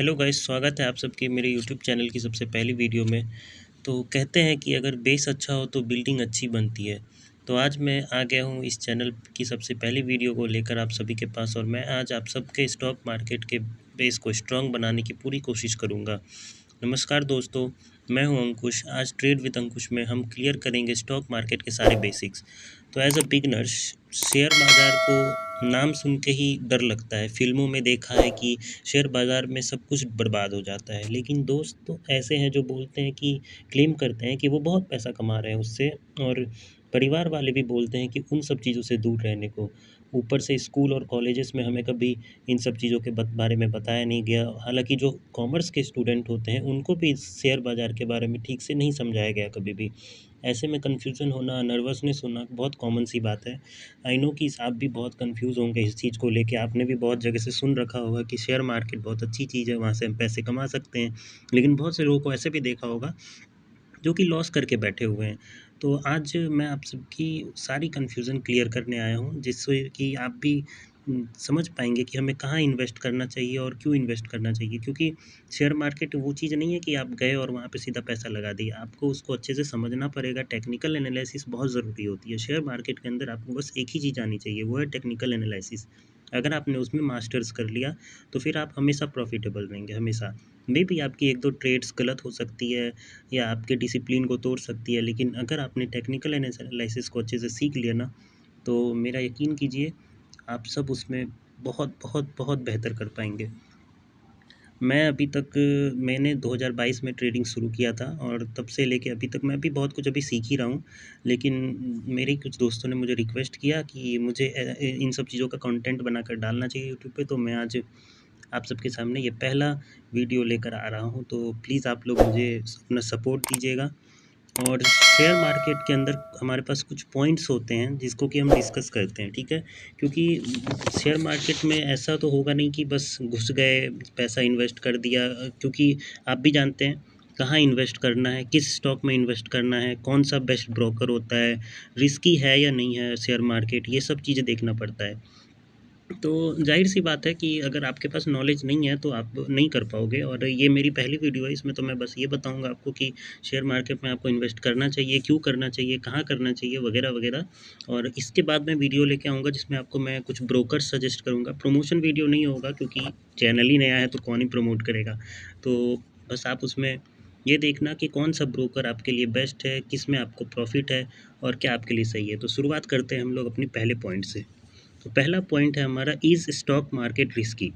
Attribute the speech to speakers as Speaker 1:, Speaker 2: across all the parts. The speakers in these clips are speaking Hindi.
Speaker 1: हेलो गाइस, स्वागत है आप सबके मेरे यूट्यूब चैनल की सबसे पहली वीडियो में। तो कहते हैं कि अगर बेस अच्छा हो तो बिल्डिंग अच्छी बनती है। तो आज मैं आ गया हूँ इस चैनल की सबसे पहली वीडियो को लेकर आप सभी के पास, और मैं आज आप सबके स्टॉक मार्केट के बेस को स्ट्रॉन्ग बनाने की पूरी कोशिश करूँगा। नमस्कार दोस्तों, मैं हूं अंकुश। आज ट्रेड विद अंकुश में हम क्लियर करेंगे स्टॉक मार्केट के सारे बेसिक्स। तो एज अ बिगनर, शेयर बाज़ार को नाम सुन के ही डर लगता है। फिल्मों में देखा है कि शेयर बाज़ार में सब कुछ बर्बाद हो जाता है, लेकिन दोस्त तो ऐसे हैं जो बोलते हैं कि क्लेम करते हैं कि वो बहुत पैसा कमा रहे हैं उससे, और परिवार वाले भी बोलते हैं कि उन सब चीज़ों से दूर रहने को। ऊपर से स्कूल और कॉलेजेस में हमें कभी इन सब चीज़ों के बारे में बताया नहीं गया। हालांकि जो कॉमर्स के स्टूडेंट होते हैं उनको भी शेयर बाज़ार के बारे में ठीक से नहीं समझाया गया कभी भी। ऐसे में कन्फ्यूज़न होना, नर्वसनेस होना बहुत कॉमन सी बात है। आई नो कि आप भी बहुत कन्फ्यूज़ होंगे इस चीज़ को लेके। आपने भी बहुत जगह से सुन रखा होगा कि शेयर मार्केट बहुत अच्छी चीज़ है, वहाँ से हम पैसे कमा सकते हैं। लेकिन बहुत से लोगों को ऐसे भी देखा होगा जो कि लॉस करके बैठे हुए हैं। तो आज मैं आप सबकी सारी कन्फ्यूज़न क्लियर करने आया हूँ, जिससे कि आप भी समझ पाएँगे कि हमें कहाँ इन्वेस्ट करना चाहिए और क्यों इन्वेस्ट करना चाहिए। क्योंकि शेयर मार्केट वो चीज़ नहीं है कि आप गए और वहाँ पे सीधा पैसा लगा दिया। आपको उसको अच्छे से समझना पड़ेगा। टेक्निकल एनालिसिस बहुत ज़रूरी होती है। शेयर मार्केट के अंदर आपको बस एक ही चीज़ आनी चाहिए, वो है टेक्निकल एनालिसिस। अगर आपने उसमें मास्टर्स कर लिया, तो फिर आप हमेशा प्रॉफ़िटेबल रहेंगे, हमेशा। मेबी आपकी 1-2 ट्रेड्स गलत हो सकती है या आपके डिसिप्लिन को तोड़ सकती है, लेकिन अगर आपने टेक्निकल एनालिसिस को अच्छे से सीख लिया ना, तो मेरा यकीन कीजिए आप सब उसमें बहुत बहुत बहुत बेहतर कर पाएंगे। मैं अभी तक मैंने 2022 में ट्रेडिंग शुरू किया था, और तब से लेके अभी तक मैं भी बहुत कुछ अभी सीख ही रहा हूँ। लेकिन मेरे कुछ दोस्तों ने मुझे रिक्वेस्ट किया कि मुझे इन सब चीज़ों का कंटेंट बनाकर डालना चाहिए यूट्यूब पे, तो मैं आज आप सबके सामने ये पहला वीडियो लेकर आ रहा हूँ। तो प्लीज़ आप लोग मुझे अपना सपोर्ट दीजिएगा। और शेयर मार्केट के अंदर हमारे पास कुछ पॉइंट्स होते हैं जिसको कि हम डिस्कस करते हैं, ठीक है? क्योंकि शेयर मार्केट में ऐसा तो होगा नहीं कि बस घुस गए, पैसा इन्वेस्ट कर दिया, क्योंकि आप भी जानते हैं कहाँ इन्वेस्ट करना है, किस स्टॉक में इन्वेस्ट करना है, कौन सा बेस्ट ब्रोकर होता है, रिस्की है या नहीं है शेयर मार्केट, ये सब चीज़ें देखना पड़ता है। तो ज़ाहिर-सी बात है कि अगर आपके पास नॉलेज नहीं है तो आप नहीं कर पाओगे, और ये मेरी पहली वीडियो है, इसमें तो मैं बस ये बताऊँगा आपको कि शेयर मार्केट में आपको इन्वेस्ट करना चाहिए, क्यों करना चाहिए, कहाँ करना चाहिए, वगैरह-वगैरह। और इसके बाद मैं वीडियो लेके आऊँगा जिसमें आपको मैं कुछ ब्रोकर सजेस्ट करूँगा। प्रमोशन वीडियो नहीं होगा, क्योंकि चैनल ही नया है तो कौन ही प्रमोट करेगा। तो बस आप उसमें ये देखना कि कौन-सा ब्रोकर आपके लिए बेस्ट है, किसमें आपको प्रॉफ़िट है और क्या आपके लिए सही है। तो शुरुआत करते हैं हम लोग अपनी पहले पॉइंट से। तो पहला पॉइंट है हमारा, इज़ स्टॉक मार्केट रिस्की?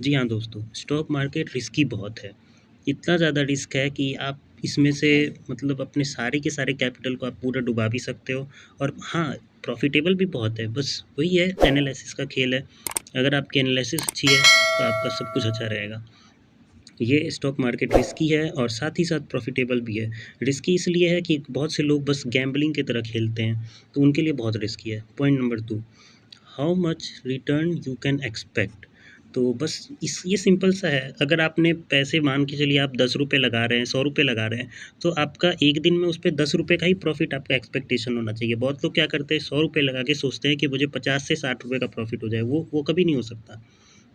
Speaker 1: जी हाँ दोस्तों, स्टॉक मार्केट रिस्की बहुत है। इतना ज़्यादा रिस्क है कि आप इसमें से मतलब अपने सारे के सारे कैपिटल को आप पूरा डुबा भी सकते हो। और हाँ, प्रॉफ़िटेबल भी बहुत है, बस वही है, एनालिसिस का खेल है। अगर आपकी एनालिसिस अच्छी है तो आपका सब कुछ अच्छा रहेगा। ये स्टॉक मार्केट रिस्की है और साथ ही साथ प्रॉफ़िटेबल भी है। रिस्की इसलिए है कि बहुत से लोग बस गैम्बलिंग की तरह खेलते हैं, तो उनके लिए बहुत रिस्की है। Point number 2, how much return you can expect? तो बस इस ये सिंपल सा है। अगर आपने पैसे, मान के चलिए आप ₹10 लगा रहे हैं, ₹100 लगा रहे हैं, तो आपका एक दिन में उस पे ₹10 का ही प्रॉफ़िट आपका एक्सपेक्टेशन होना चाहिए। बहुत लोग क्या करते हैं, ₹100 लगा के सोचते हैं कि मुझे 50 से ₹60 का प्रॉफ़िट हो जाए, वो कभी नहीं हो सकता,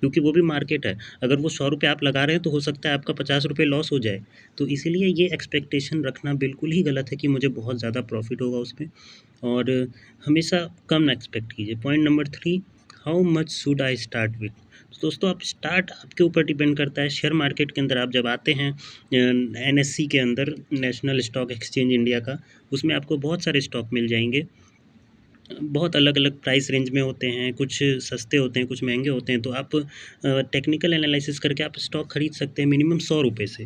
Speaker 1: क्योंकि वो भी मार्केट है। अगर वो ₹100 आप लगा रहे हैं तो हो सकता है आपका ₹50 लॉस हो जाए। तो इसीलिए ये एक्सपेक्टेशन रखना बिल्कुल ही गलत है कि मुझे बहुत ज़्यादा प्रॉफ़िट होगा उसमें, और हमेशा कम एक्सपेक्ट कीजिए। Point number 3, how much should I start with? तो दोस्तों, आप स्टार्ट आपके ऊपर डिपेंड करता है। शेयर मार्केट के अंदर आप जब आते हैं, एनएससी के अंदर, नेशनल स्टॉक एक्सचेंज इंडिया का, उसमें आपको बहुत सारे स्टॉक मिल जाएँगे। बहुत अलग-अलग प्राइस रेंज में होते हैं, कुछ सस्ते होते हैं, कुछ महँगे होते हैं। तो आप टेक्निकल एनालिसिस करके आप स्टॉक खरीद सकते हैं मिनिमम ₹100 से।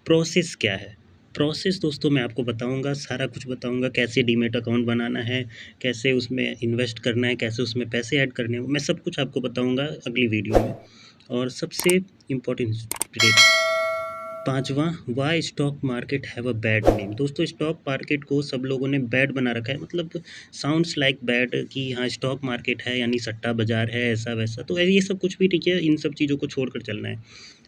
Speaker 1: प्रोसेस क्या है? प्रोसेस दोस्तों मैं आपको बताऊँगा, सारा कुछ बताऊँगा, कैसे डीमैट अकाउंट बनाना है, कैसे उसमें इन्वेस्ट करना है, कैसे उसमें पैसे ऐड करने हैं, मैं सब कुछ आपको बताऊँगा अगली वीडियो में। और सबसे इम्पोर्टेंट स्टेप, 5वाँ, why stock market have a bad name? दोस्तों, स्टॉक मार्केट को सब लोगों ने बैड बना रखा है, मतलब साउंड्स लाइक बैड, कि हाँ स्टॉक मार्केट है यानी सट्टा बाज़ार है, ऐसा-वैसा। तो ये सब कुछ भी ठीक है, इन सब चीज़ों को छोड़कर चलना है।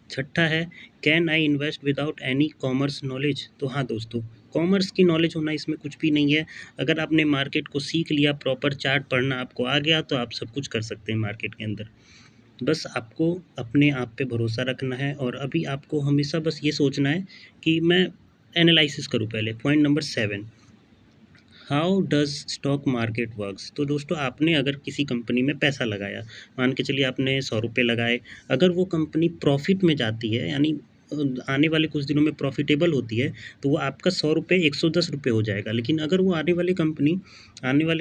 Speaker 1: छठा है, can I invest without any commerce knowledge? तो हाँ दोस्तों, कॉमर्स की नॉलेज होना इसमें कुछ भी नहीं है। अगर आपने मार्केट को सीख लिया, प्रॉपर चार्ट पढ़ना आपको आ गया, तो आप सब कुछ कर सकते हैं मार्केट के अंदर। बस आपको अपने आप पे भरोसा रखना है और अभी आपको हमेशा बस ये सोचना है कि मैं एनालिसिस करूँ पहले। Point number 7, how does stock market works. तो दोस्तों आपने अगर किसी कंपनी में पैसा लगाया, मान के चलिए आपने 100 रुपये लगाए, अगर वो कंपनी प्रॉफ़िट में जाती है यानी आने वाले कुछ दिनों में प्रॉफ़िटेबल होती है, तो वो आपका 100 रुपये 110 रुपये हो जाएगा। लेकिन अगर वो आने वाली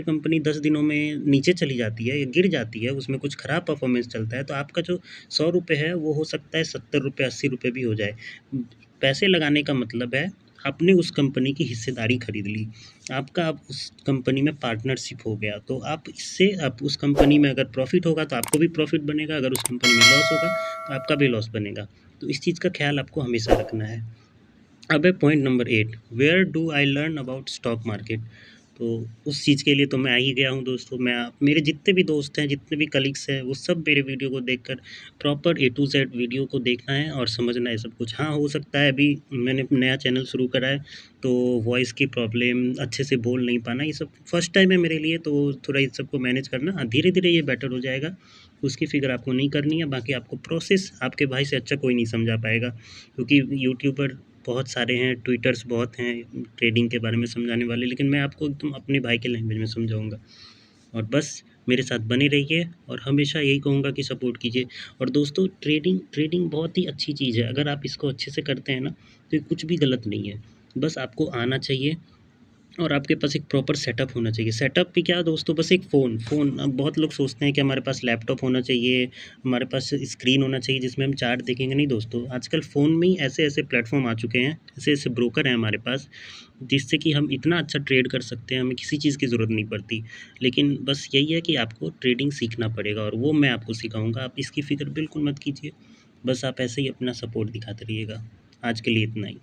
Speaker 1: कंपनी 10 दिनों में नीचे चली जाती है या गिर जाती है, उसमें कुछ ख़राब परफ़ॉर्मेंस चलता है, तो आपका जो 100 रुपये है वो हो सकता है 70 रुपये 80 रुपये भी हो जाए। पैसे लगाने का मतलब है आपने उस कंपनी की हिस्सेदारी खरीद ली, आपका अब उस कंपनी में पार्टनरशिप हो गया, तो आप इससे आप उस कंपनी में अगर प्रॉफ़िट होगा तो आपको भी प्रॉफ़िट बनेगा, अगर उस कंपनी में लॉस होगा तो आपका भी लॉस बनेगा। तो इस चीज़ का ख़्याल आपको हमेशा रखना है। अब है point number 8, where do I learn about stock market. तो उस चीज़ के लिए तो मैं आ ही गया हूँ दोस्तों। मेरे जितने भी दोस्त हैं, जितने भी कलीग्स हैं, वो सब मेरे वीडियो को देखकर proper A to Z video को देखना है और समझना है सब कुछ। हाँ, हो सकता है अभी मैंने नया चैनल शुरू करा है, तो वॉइस की प्रॉब्लम, अच्छे से बोल नहीं पाना, ये सब फर्स्ट टाइम है मेरे लिए, तो थोड़ा इस सबको मैनेज करना। हाँ, धीरे-धीरे ये बेटर हो जाएगा, उसकी फ़िक्र आपको नहीं करनी है। बाकी आपको प्रोसेस आपके भाई से अच्छा कोई नहीं समझा पाएगा, क्योंकि यूट्यूबर बहुत सारे हैं, ट्विटर्स बहुत हैं ट्रेडिंग के बारे में समझाने वाले, लेकिन मैं आपको एकदम अपने भाई के लैंग्वेज में समझाऊँगा। और बस मेरे साथ बने रहिए और हमेशा यही कहूँगा कि सपोर्ट कीजिए। और दोस्तों ट्रेडिंग ट्रेडिंग बहुत ही अच्छी चीज़ है, अगर आप इसको अच्छे से करते हैं ना, तो ये कुछ भी गलत नहीं है। बस आपको आना चाहिए और आपके पास एक प्रॉपर सेटअप होना चाहिए। सेटअप भी क्या दोस्तों, बस एक फ़ोन। अब बहुत लोग सोचते हैं कि हमारे पास लैपटॉप होना चाहिए, हमारे पास स्क्रीन होना चाहिए जिसमें हम चार्ट देखेंगे। नहीं दोस्तों, आजकल फ़ोन में ही ऐसे-ऐसे प्लेटफ़ॉर्म आ चुके हैं, ऐसे-ऐसे ब्रोकर हैं हमारे पास, जिससे कि हम इतना अच्छा ट्रेड कर सकते हैं, हमें किसी चीज़ की ज़रूरत नहीं पड़ती। लेकिन बस यही है कि आपको ट्रेडिंग सीखना पड़ेगा और वो मैं आपको सिखाऊँगा, आप इसकी फ़िक्र बिल्कुल मत कीजिए। बस आप ऐसे ही अपना सपोर्ट दिखाते रहिएगा। आज के लिए इतना ही।